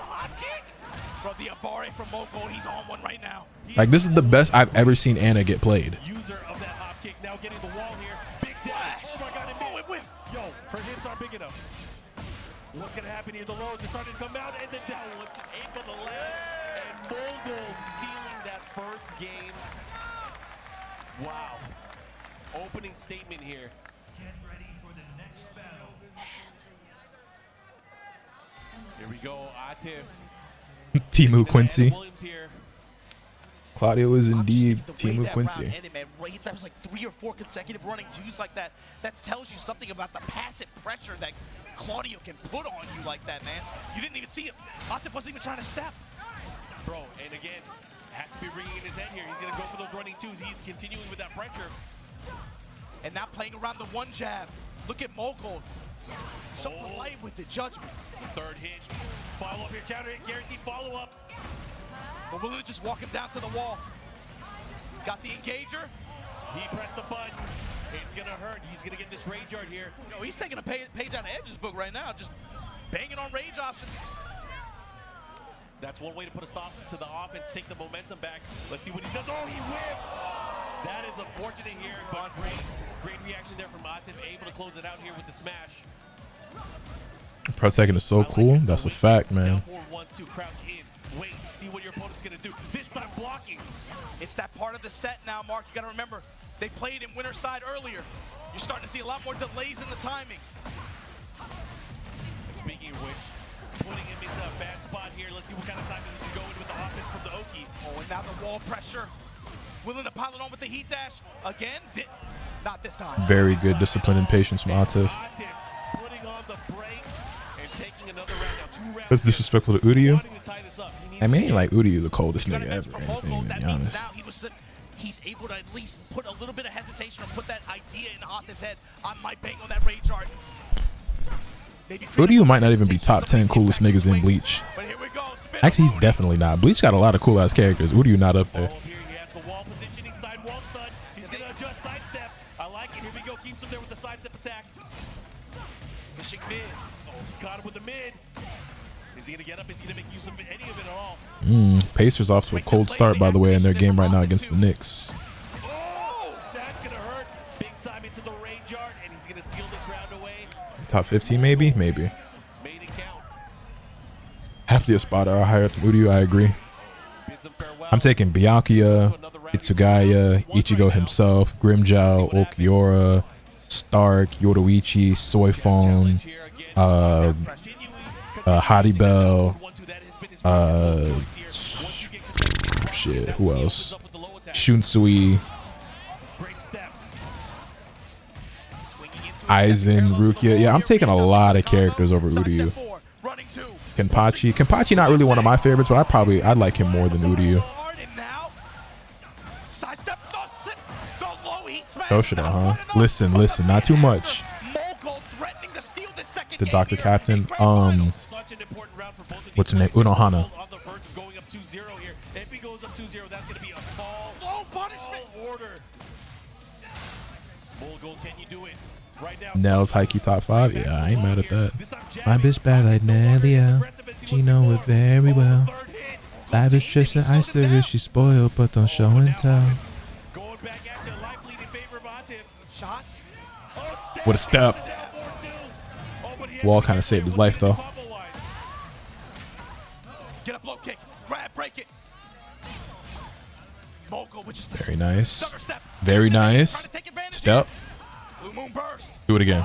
Like this is the best I've ever seen Anna get played. User of that hop kick now getting the wall here. Big dash. Oh my God, it whip. Yo, her hits aren't big enough. What's going to happen here? The lows are starting to come out, and the downwards aim on the left. And Mogul stealing that first game. Wow. Opening statement here. Get ready for the next battle. Here we go, Atif. Timu Quincy. Williams here. Claudio is indeed I'm just thinking the way Timu that Quincy. round ended, man, right? That was like 3 or 4 consecutive running twos like that. That tells you something about the passive pressure that Claudio can put on you like that, man. You didn't even see it. Atif wasn't even trying to step. Bro, and again, has to be ringing in his head here. He's going to go for those running twos. He's continuing with that pressure. And now playing around the one jab. Look at Mogul. So polite with the judgment. The third hit. Follow up here, counter hit, guaranteed follow up. But willing to just walk him down to the wall. Got the engager. He pressed the button. It's going to hurt. He's going to get this rage yard here. Yo, he's taking a page out of Edge's book right now, just banging on rage options. That's one way to put a stop to the offense, take the momentum back. Let's see what he does. Oh, he whipped! That is unfortunate here, but great reaction there from Atif, able to close it out here with the smash. Pro Tekken is so cool. That's a fact, man. Down forward, 1, 2, crouch in. Wait, see what your opponent's going to do. This time blocking. It's that part of the set now, Mark. You got to remember, they played in winner side earlier. You're starting to see a lot more delays in the timing. Speaking of which, putting him into a bad spot here. Let's see what kind of timing this is going with the offense from the Oki. Oh, and now the wall pressure. Willing to pile it on with the heat dash. Again, not this time. Very good discipline and patience from Atif. Atif putting on the brakes and taking another round now. 2 rounds. That's disrespectful to Udio. Wanting to tie this up. He needs I mean, to ain't like Udio the coldest You nigga gotta ever. mention for Mogul, Anything, to that be means honest. now he's able to at least put a little bit of hesitation or put that idea in Atif's head. I might bang on that rage art. Udio might not even be top 10 coolest niggas in Bleach. But here we go. Actually, he's definitely not. Bleach got a lot of cool ass characters. Udio not up there. follow up here. He has the wall positioning, side wall stun. He's going to adjust sidestep. I like it. Here we go. Keeps him there with the sidestep attack. Fishing mid. Oh, he caught him with the mid. Is he going to get up? Is he going to make use of any of it at all? Pacers off to a cold start, by the way, in their game right now against the Knicks. Oh, that's going to hurt. Big time into the rage yard, and he's going to steal this round away. Top 15, maybe? Maybe. Made it count. Half the Espada are higher than Udio, I agree. Bids him farewell. I'm taking Byakuya, Itsugaya, Ichigo himself, Grimmjow, Okiora, Stark, Yoruichi, Soifon, Haribel, shit, who else? Shunsui, Aizen, Rukia. Yeah, I'm taking a lot of characters over Udio. Kenpachi not really one of my favorites, but I'd like him more than Udio. Toshida, huh? Listen, not too much. The Dr. Captain, what's her name? Unohana. If he goes up 2-0, that's going to be a tall punishment order. Mogul, can you do it? Right now, Nell's Heike top 5. Yeah, I ain't mad at that. My bitch bad like Nelly. She know it very well. That bitch Trisha, I serious. She spoiled, but don't show and tell. going back at you, life lead in favor of Atif. Shots. What a step. Wall kind of saved his life, though. Get a blow kick. Grab, break it. Mogul, which is the Very nice. step. Very nice. Step. Blue Moon burst. Do it again.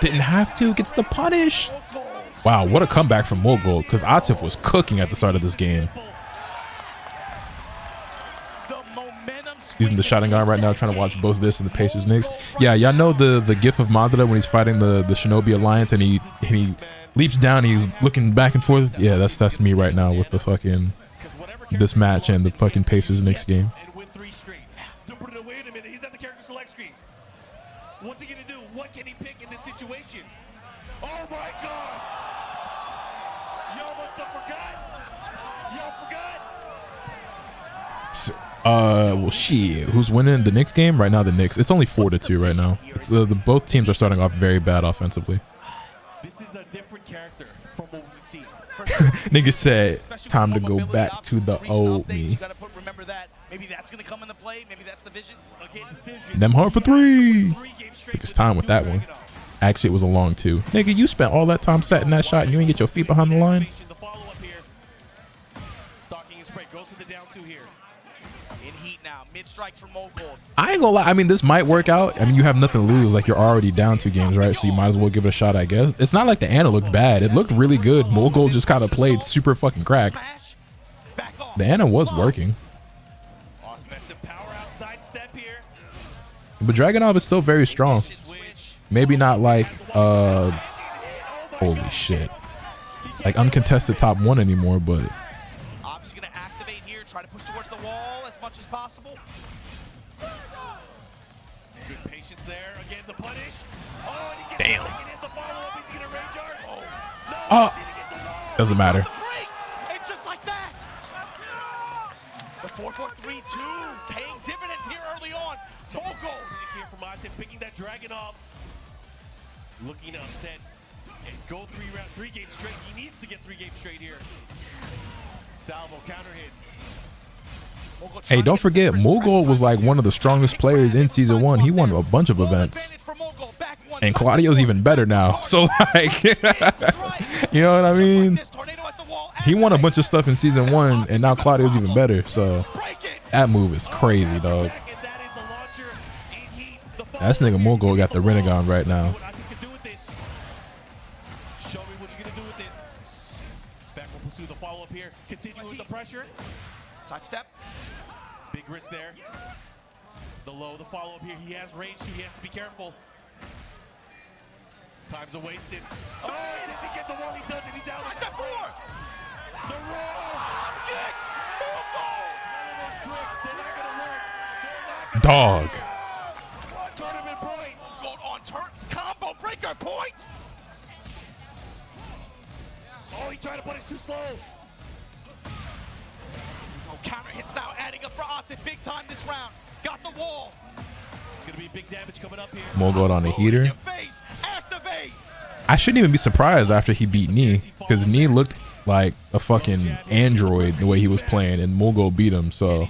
Didn't have to. Gets the punish. Wow, what a comeback from Mogul, because Atif was cooking at the start of this game. Using the Sharingan right now, trying to watch both this and the Pacers Knicks. Yeah, y'all know the gif of Madara when he's fighting the Shinobi Alliance and he leaps down, he's looking back and forth. Yeah, that's me right now with the fucking this match and the fucking Pacers Knicks game. And win 3 straight. Wait a minute, he's at the character select screen. What's he gonna do? What can he pick in this situation? Oh my god! Y'all must have forgot. Y'all forgot. Well, shit. Who's winning the Knicks game right now? The Knicks. It's only 4-2 right now. It's both teams are starting off very bad offensively. This is a different character from what we see. Nigga said, time to go back to the old me. Remember that. Maybe that's gonna come into play. Maybe that's the vision. Them hard for 3. Took his time with that one. Actually, it was a long 2. Nigga, you spent all that time setting that shot and you ain't get your feet behind the line? The follow-up here. Stalking his spray. Goes with the down 2 here. In heat now. Mid strikes from Mogul. I ain't gonna lie. I mean, this might work out. I mean, you have nothing to lose. Like, you're already down 2 games, right? So you might as well give it a shot, I guess. It's not like the Ana looked bad. It looked really good. Mogul just kind of played super fucking cracked. The Ana was working. Offensive powerhouse. Nice step here. But Dragunov is still very strong. Maybe not like, holy shit. Like uncontested top 1 anymore, but. Obviously going to activate here, try to push towards the wall as much as possible. Good patience there. Again, the punish. Oh, and he gets Damn. the second hit. The follow-up. He's going to range art. Oh, no. Oh, He didn't get the wall. doesn't matter. Break, and just like that. The 4-4-3-2 paying dividends here early on. Mogul. Here from Atif, picking that Dragunov. Looking upset and go 3 games straight. He needs to get 3 games straight here. Salvo counter hit. Hey, don't forget, Mogul was like one of the strongest players in season 1. He won a bunch of events. And Claudio's even better now. So like, you know what I mean? He won a bunch of stuff in season 1 and now Claudio's even better. So that move is crazy, dog. That nigga Mogul got the Renegon right now. Show me what you're gonna do with it. Back will pursue the follow-up here. Continue with the pressure. Sidestep. Big risk there. The low, the follow-up here. He has range too. He has to be careful. Time's are wasted. Oh, does he get the wall? He doesn't. He's out. Step 4. The roll. Kick. None of those tricks. They're not gonna work. They're not Dog. gonna tournament point. Gold on turn. Combo breaker point. Oh, he tried to punish too slow. Oh, counter hits now, adding up for Atif big time this round. Got the wall. It's gonna be big damage coming up here. Mogul on the heater. Your face. Activate. I shouldn't even be surprised after he beat Nee, because Nee looked like a fucking android the way he was playing, and Mogul beat him. So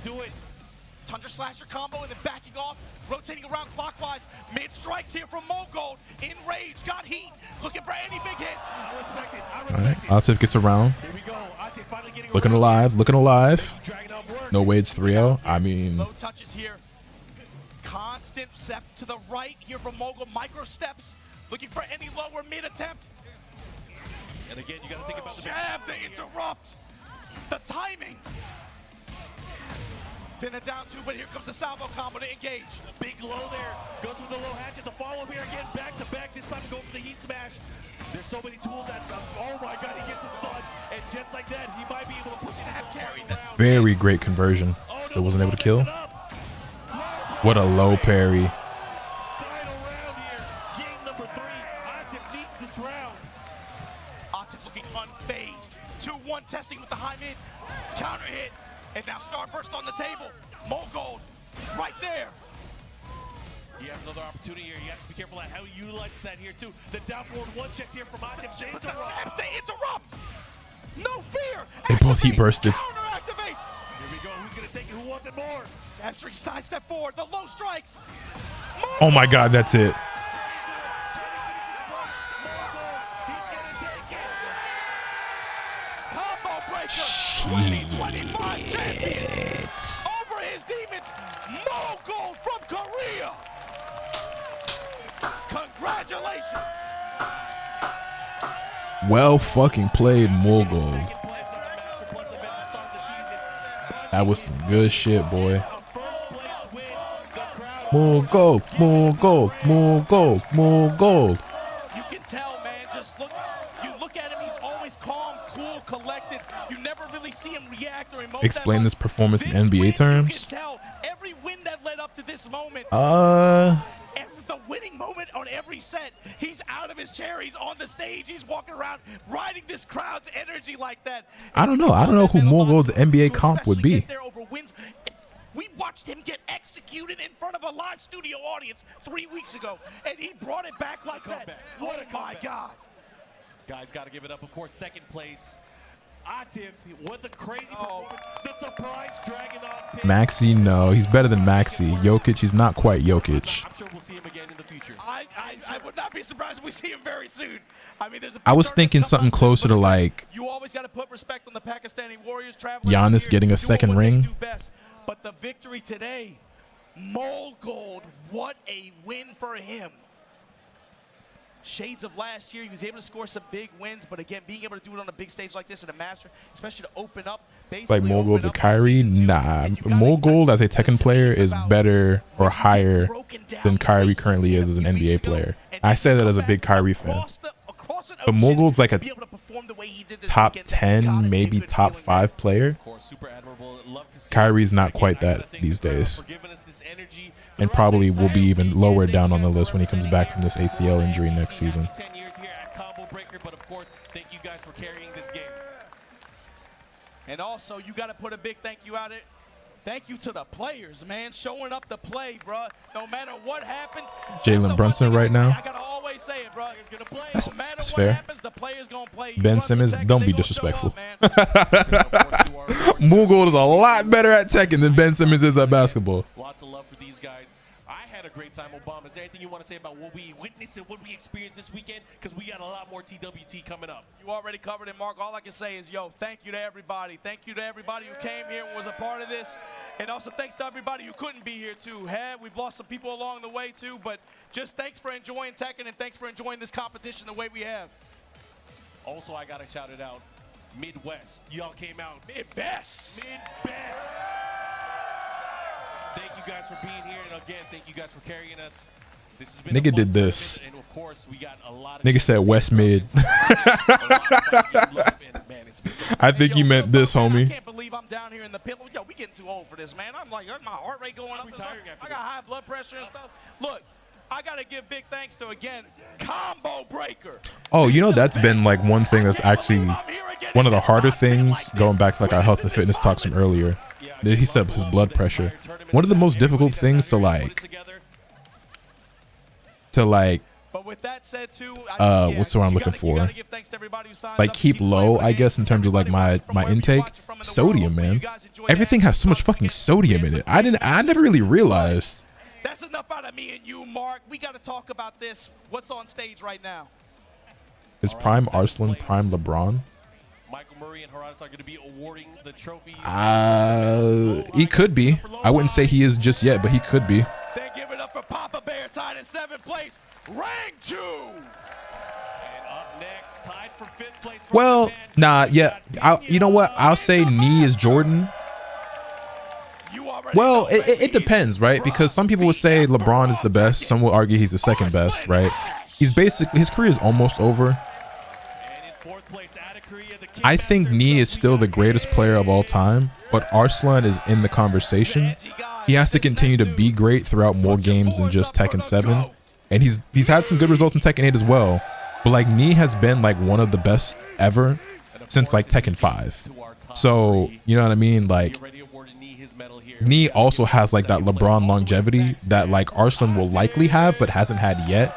Tundra slasher combo and then backing off, rotating around clockwise. Mid strikes here from Mogul. In rage, got heat, looking for any big hit. I respect it. I all respect right, it. Atif gets around, Here we go. Atif finally getting looking around. alive, looking alive. Dragging up work. No Wade's 3-0. I mean, Low touches here. Constant step to the right here from Mogul. Micro steps, looking for any lower mid attempt. And again, you got to think about the Jab to interrupt. The timing. Pin it down 2, but here comes the salvo combo to engage. big low there. Goes with the low hatchet. The follow here again, back to back. This time going for the heat smash. There's so many tools that, oh my God, he gets a stun. And just like that, he might be able to push it half carry. very great conversion. Still wasn't able to kill. What a low parry. Final round here. Game number 3. Atif needs this round. Atif looking unfazed. 2-1 testing with the high mid. Counter hit. And now Starburst on the table. Mogul right there. He has another opportunity here. He has to be careful at how he utilizes that here too. The down forward 1 checks here from Atif. They But the interrupt. jabs, they interrupt. No fear. They both heat Activate. bursted. Counter activate. Here we go. Who's going to take it? Who wants it more? Astrid sidestep forward. The low strikes. Oh my God, that's it. Combo breaker. Shit. 2025 champion. Over his demons. Mogul from Korea. Congratulations. Well fucking played, Mogul. That was some good shit, boy. Mogul, Mogul, Mogul, Mogul. You can tell, man. Just look. You look at him. He's always calm, cool, collected. You never really see him react or emote. Explain that this much. performance in This NBA win, terms. You can tell every win that led up to this moment. The winning moment on every set. He's out of his chair. He's on the stage. He's walking around, riding this crowd's energy like that. I don't know. I don't know who Mogul's NBA comp would be. We watched him get executed in front of a live studio audience 3 weeks ago, and he brought it back like that. What a Oh my comeback. God. Guys, got to give it up. Of course, second place. Atif, what the crazy performance. The surprise Dragunov pick. Maxi, no. He's better than Maxi. Jokic, he's not quite Jokic. I'm sure we'll see him again in the future. I I would not be surprised if we see him very soon. I mean, there's a I was thinking something closer to like you always got to put respect on the Pakistani Warriors traveling Giannis here, getting a doing second what they ring. do best. But the victory today, Mole Gold, what a win for him. Shades of last year, he was able to score some big wins, but again, being able to do it on a big stage like this in a Master, especially to open up, like Mole Gold to Kyrie. Nah, Mole Gold as a Tekken player is better or higher than Kyrie currently is as an NBA player. I say that as a big Kyrie fan. But Mole Gold's like a top 10, maybe top 5 player. Kyrie's not quite that these days. And probably will be even lower down on the list when he comes back from this ACL injury next season. 10 years here at Combo Breaker, but of course, thank you guys for carrying this game. And also, you got to put a big thank you out it. Thank you to the players, man, showing up to play, bro. No matter what happens. Jalen Brunson right now. I got to always say it, bro. That's fair. Happens, the player's gonna play. Ben Simmons, don't be disrespectful. Mole Gold is a lot better at Tekken than Ben Simmons is at basketball. Lots of love for these guys. I had a great time, Obama. Is there anything you want to say about what we witnessed and what we experienced this weekend? Because we got a lot more TWT coming up. You already covered it, Mark. All I can say is, yo, thank you to everybody. Thank you to everybody who came here and was a part of this. And also thanks to everybody who couldn't be here, too. We've lost some people along the way, too. But just thanks for enjoying Tekken and thanks for enjoying this competition the way we have. Also, I got to shout it out. Midwest. Y'all came out. Mid-best. Mid-best. Thank you guys for being here, and again, thank you guys for carrying us. This has been Nigga did this. And of course, we got a lot of Nigga said West Mid. I think you meant this, homie. I can't believe I'm down here in the pit. Yo, we getting too old for this, man. I'm like, my heart rate going up. I got high blood pressure and stuff. Look, I got to give big thanks to, again, Combo Breaker. Oh, you know, that's been like one thing that's actually one of the harder things, going back to like our health and fitness talks from earlier. He said his blood pressure. One of the most difficult things to like but with that said too, what's the word I'm looking for? Like keep low, I guess, in terms of like my intake. Sodium, man. Everything has so much fucking sodium in it. I never really realized. That's enough out of me and you, Mark. We got to talk about this. What's on stage right now? Is Prime Arslan Prime LeBron? Michael Murray and Horace are going to be awarding the trophies. He could be. I wouldn't say he is just yet, but he could be. They give it up for Papa Bear, tied in 7th place. Rank 2. And up next, tied for 5th place. Well, nah, yeah. You know what? I'll say Knee is Jordan. Well, it depends, right? Because some people would say LeBron is the best. Some will argue he's the second best, right? He's basically, his career is almost over. I think Knee is still the greatest player of all time, but Arslan is in the conversation. He has to continue to be great throughout more games than just Tekken 7. And he's had some good results in Tekken 8 as well. But like Knee has been like one of the best ever since like Tekken 5. So, you know what I mean? Like Knee also has like that LeBron longevity that like Arslan will likely have but hasn't had yet.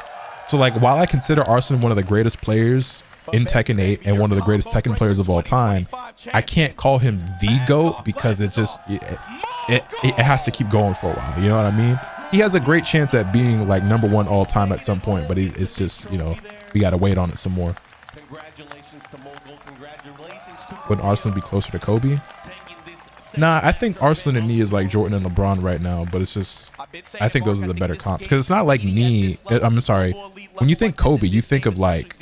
So like while I consider Arslan one of the greatest players in Tekken 8 and one of the greatest Tekken players of all time, I can't call him the GOAT because it's just it has to keep going for a while. You know what I mean? He has a great chance at being like #1 all time at some point, but it's just, you know, we got to wait on it some more. Congratulations to Mogul. Congratulations to Would Arslan be closer to Kobe? Nah, I think Arslan and Knee is like Jordan and LeBron right now, but it's just, I think those are the better comps because it's not like Knee. I'm sorry. When you think Kobe, you think of like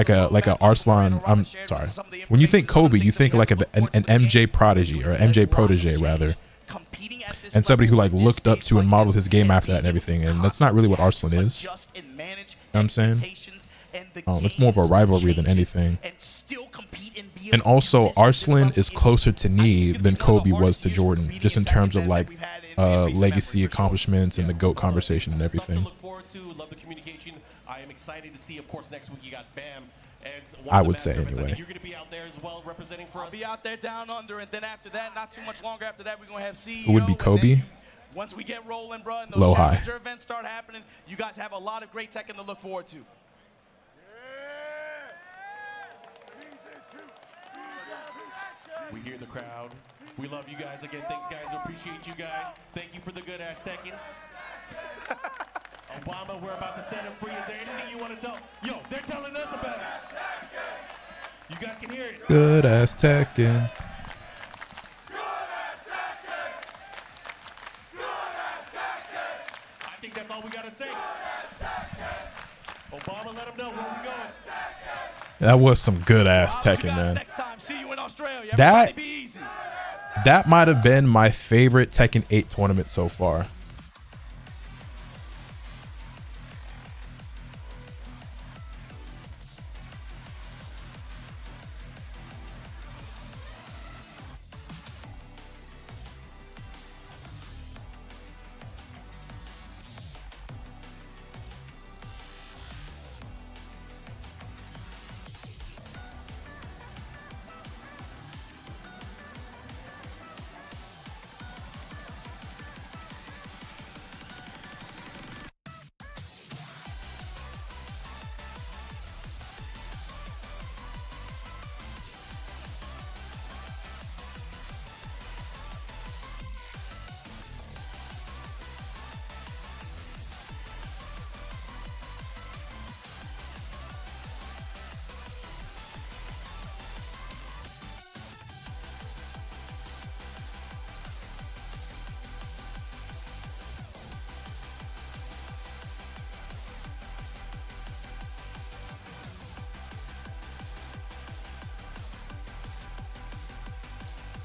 a Arslan. I'm sorry. When you think Kobe, you think like an MJ prodigy or MJ protege rather, and somebody who like looked up to and modeled his game after that and everything. And that's not really what Arslan is. You know what I'm saying? It's more of a rivalry than anything. And also, Arslan is closer to Knee than Kobe was to Jordan, just in terms of like legacy accomplishments and the GOAT conversation and everything. Love the communication. I am excited to see, of course, next week you got Bam as one I of the would say master events. anyway. You're going to be out there as well representing for us. I'll be out there down under, and then after that, not too much longer after that, we're going to have CEO. Who would be Kobe? Once we get rolling, bro, and those Low high. challenger events start happening, you guys have a lot of great Tekken to look forward to. We hear the crowd. We love you guys. Again, thanks, guys. Appreciate you guys. Thank you for the good ass Tekken. Obama, we're about to set him free. Is there anything you want to tell? Yo, they're telling us about it. You guys can hear it. Good ass Tekken. I think that's all we got to say. Obama, let him know where we're going. That was some good ass I'll see you Tekken, guys man. Next time. See you in Australia. That- Everybody be easy. That might have been my favorite Tekken 8 tournament so far.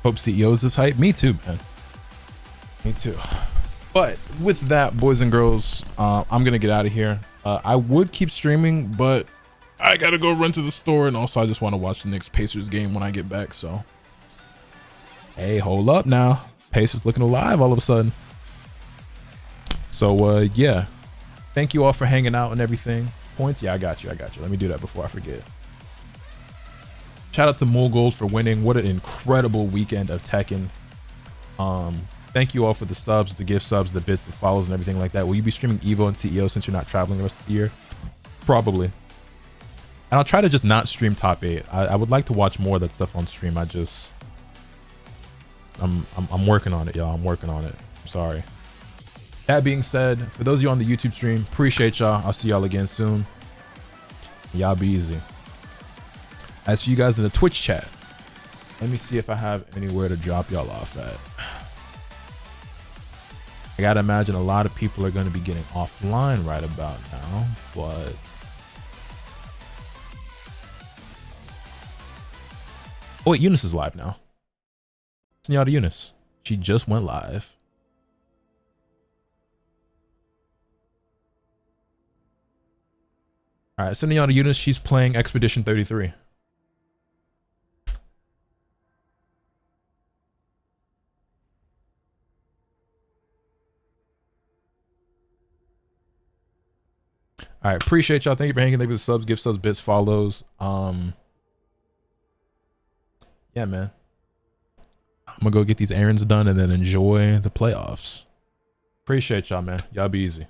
Hope CEOs is hype. Me too, man. Me too. But with that, boys and girls, I'm gonna get out of here. I would keep streaming, but I gotta go run to the store, and also I just want to watch the next Pacers game when I get back. So, hey, hold up now. Pacers looking alive all of a sudden. So, yeah. Thank you all for hanging out and everything. Points? Yeah, I got you. Let me do that before I forget. Shout out to Mool for winning. What an incredible weekend of Tekken. Thank you all for the subs, the gift subs, the bits, the follows, and everything like that. Will you be streaming Evo and CEO since you're not traveling the rest of the year? Probably. And I'll try to just not stream top 8. I would like to watch more of that stuff on stream. I'm working on it, y'all. I'm working on it. I'm sorry. That being said, for those of you on the YouTube stream, appreciate y'all. I'll see y'all again soon. Y'all be easy. As for you guys in the Twitch chat, let me see if I have anywhere to drop y'all off at. I gotta imagine a lot of people are going to be getting offline right about now, but oh wait, Eunice is live now. Senora Eunice, she just went live. All right, Senora Eunice, she's playing Expedition 33. All right, appreciate y'all. Thank you for hanging. Thank you for the subs, gift subs, bits, follows. Yeah, man. I'm gonna go get these errands done and then enjoy the playoffs. Appreciate y'all, man. Y'all be easy.